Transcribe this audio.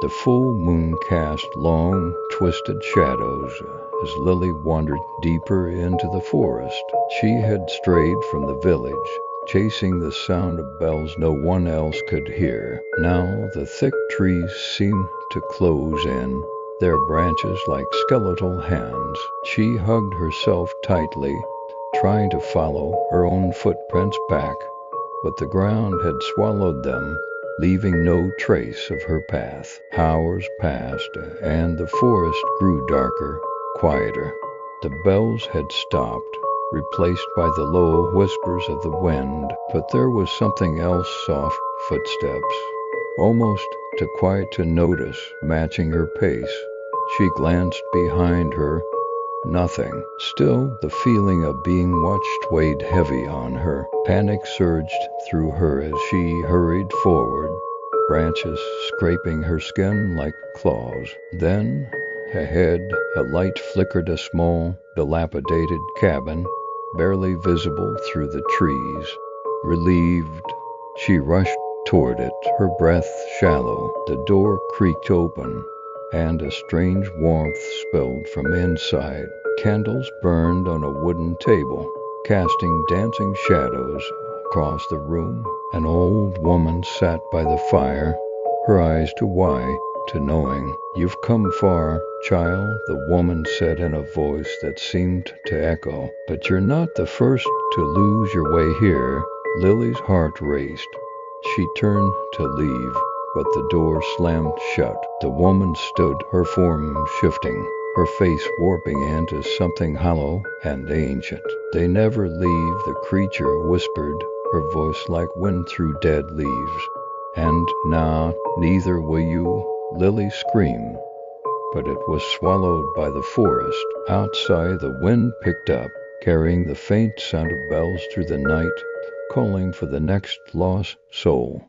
The full moon cast long, twisted shadows as Lily wandered deeper into the forest. She had strayed from the village, chasing the sound of bells no one else could hear. Now the thick trees seemed to close in, their branches like skeletal hands. She hugged herself tightly, trying to follow her own footprints back, but the ground had swallowed them, leaving no trace of her path. Hours passed, and the forest grew darker, quieter. The bells had stopped, replaced by the low whispers of the wind, but there was something else, soft footsteps, almost too quiet to notice, matching her pace. She glanced behind her. Nothing. Still, the feeling of being watched weighed heavy on her. Panic surged through her as she hurried forward, branches scraping her skin like claws. Then, ahead, a light flickered, a small, dilapidated cabin, barely visible through the trees. Relieved, she rushed toward it, her breath shallow. The door creaked open, and a strange warmth spilled from inside. Candles burned on a wooden table, casting dancing shadows across the room. An old woman sat by the fire, her eyes too wide to knowing. "You've come far, child," the woman said in a voice that seemed to echo. "But you're not the first to lose your way here." Lily's heart raced. She turned to leave, but the door slammed shut. The woman stood, her form shifting, her face warping into something hollow and ancient. "They never leave," the creature whispered, her voice like wind through dead leaves. "And now, neither will you." Lily screamed, but it was swallowed by the forest. Outside, the wind picked up, carrying the faint sound of bells through the night, calling for the next lost soul.